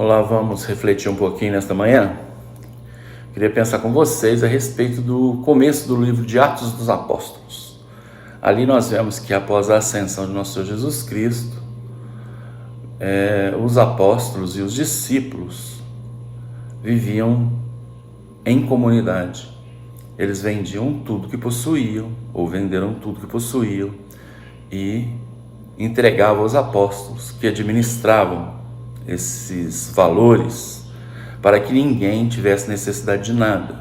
Olá, vamos refletir um pouquinho nesta manhã? Queria pensar com vocês a respeito do começo do livro de Atos dos Apóstolos. Ali nós vemos que após a ascensão de nosso Senhor Jesus Cristo, os apóstolos e os discípulos viviam em comunidade. Eles vendiam tudo que possuíam, ou venderam tudo que possuíam, e entregavam aos apóstolos que administravam esses valores para que ninguém tivesse necessidade de nada.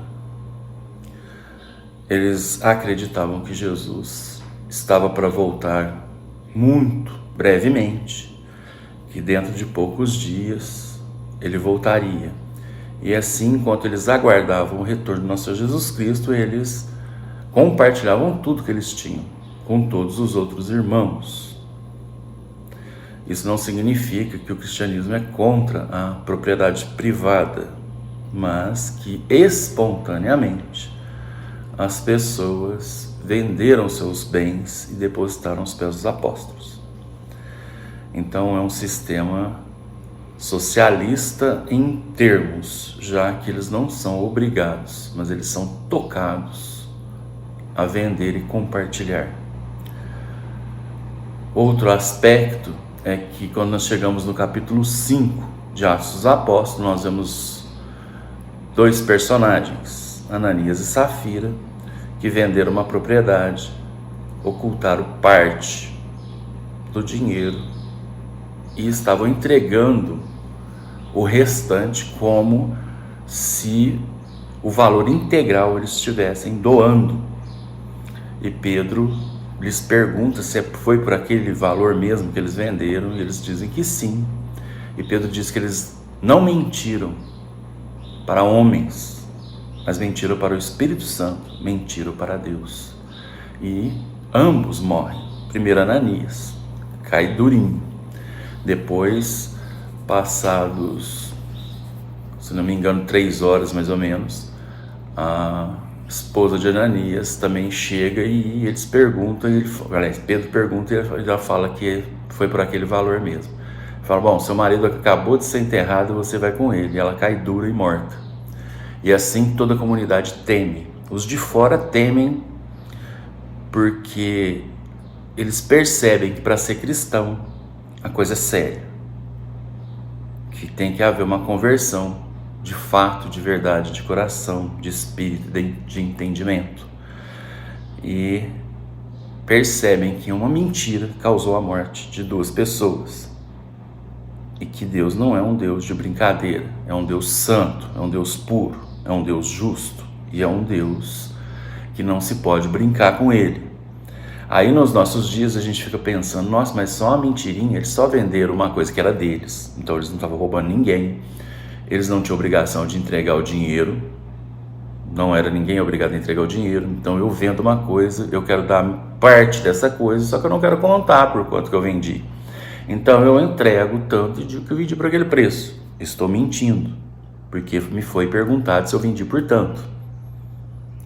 Eles acreditavam que Jesus estava para voltar muito brevemente, que dentro de poucos dias ele voltaria. E assim, enquanto eles aguardavam o retorno do nosso Senhor Jesus Cristo, eles compartilhavam tudo que eles tinham com todos os outros irmãos. Isso não significa que o cristianismo é contra a propriedade privada, mas que espontaneamente as pessoas venderam seus bens e depositaram aos pés dos apóstolos. Então é um sistema socialista em termos, já que eles não são obrigados, mas eles são tocados a vender e compartilhar. Outro aspecto é que quando nós chegamos no capítulo 5 de Atos dos Apóstolos, nós vemos dois personagens, Ananias e Safira, que venderam uma propriedade, ocultaram parte do dinheiro e estavam entregando o restante como se o valor integral eles estivessem doando. E Pedro lhes pergunta se foi por aquele valor mesmo que eles venderam, e eles dizem que sim. E Pedro diz que eles não mentiram para homens, mas mentiram para o Espírito Santo, mentiram para Deus. E ambos morrem. Primeiro Ananias, cai durinho. Depois, passados, se não me engano, 3 horas mais ou menos, a esposa de Ananias também chega e eles perguntam, Pedro pergunta e ele já fala que foi por aquele valor mesmo. Fala, bom, seu marido acabou de ser enterrado, você vai com ele. E ela cai dura e morta. E assim toda a comunidade teme. Os de fora temem porque eles percebem que para ser cristão a coisa é séria, que tem que haver uma conversão de fato, de verdade, de coração, de espírito, de entendimento. E percebem que uma mentira causou a morte de 2 pessoas. E que Deus não é um Deus de brincadeira, é um Deus santo, é um Deus puro, é um Deus justo e é um Deus que não se pode brincar com ele. Aí nos nossos dias a gente fica pensando, nossa, mas só uma mentirinha, eles só venderam uma coisa que era deles, então eles não estavam roubando ninguém. Eles não tinham obrigação de entregar o dinheiro, não era ninguém obrigado a entregar o dinheiro. Então eu vendo uma coisa, eu quero dar parte dessa coisa, só que eu não quero contar por quanto que eu vendi. Então eu entrego tanto de que eu vendi por aquele preço. Estou mentindo, porque me foi perguntado se eu vendi por tanto.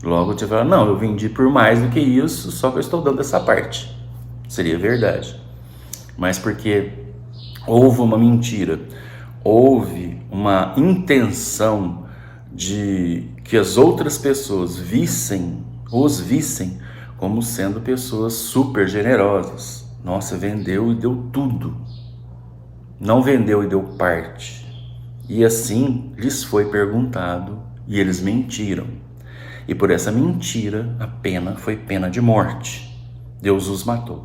Logo você fala, não, eu vendi por mais do que isso, só que eu estou dando essa parte. Seria verdade. Mas porque houve uma mentira, houve uma intenção de que as outras pessoas os vissem como sendo pessoas super generosas. Nossa, vendeu e deu tudo. Não vendeu e deu parte. E assim lhes foi perguntado e eles mentiram. E por essa mentira a pena foi pena de morte. Deus os matou.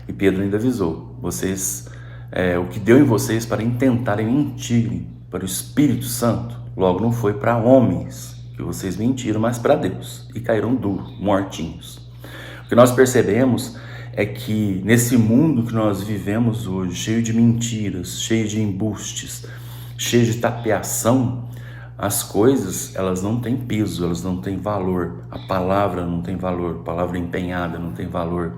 E Pedro ainda avisou, vocês... o que deu em vocês para intentarem mentirem para o Espírito Santo, logo não foi para homens que vocês mentiram, mas para Deus, e caíram duro, mortinhos. O que nós percebemos é que nesse mundo que nós vivemos hoje, cheio de mentiras, cheio de embustes, cheio de tapeação, as coisas, elas não têm peso, elas não têm valor. A palavra não tem valor, a palavra empenhada não tem valor.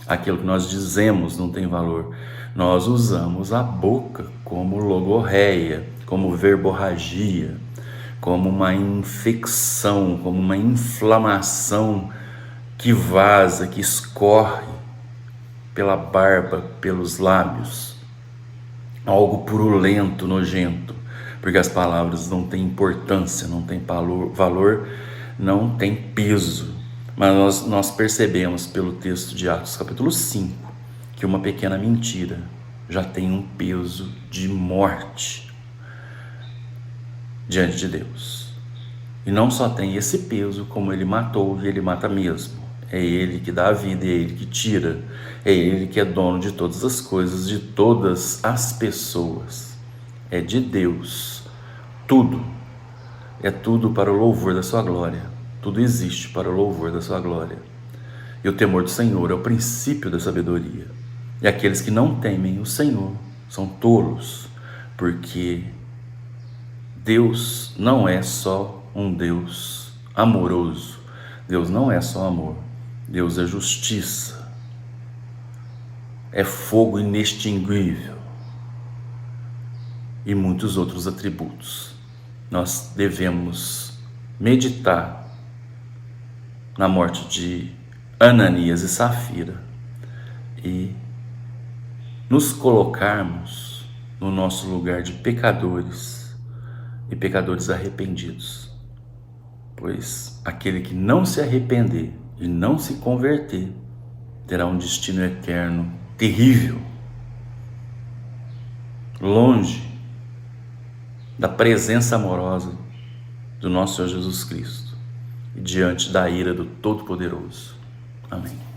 Aquilo que nós dizemos não tem valor. Nós usamos a boca como logorreia, como verborragia, como uma infecção, como uma inflamação que vaza, que escorre pela barba, pelos lábios. Algo purulento, nojento. porque as palavras não têm importância, não têm valor, não têm peso. Mas nós percebemos pelo texto de Atos capítulo 5 que uma pequena mentira já tem um peso de morte diante de Deus. E não só tem esse peso, como ele matou e ele mata mesmo. É ele que dá a vida, é ele que tira, é ele que é dono de todas as coisas, de todas as pessoas. É de Deus tudo, é tudo para o louvor da sua glória, tudo existe para o louvor da sua glória. E o temor do Senhor é o princípio da sabedoria. E aqueles que não temem o Senhor são tolos, porque Deus não é só um Deus amoroso, Deus não é só amor, Deus é justiça, é fogo inextinguível e muitos outros atributos. Nós devemos meditar na morte de Ananias e Safira e nos colocarmos no nosso lugar de pecadores e pecadores arrependidos, pois aquele que não se arrepender e não se converter terá um destino eterno terrível, longe da presença amorosa do nosso Senhor Jesus Cristo e diante da ira do Todo-Poderoso. Amém.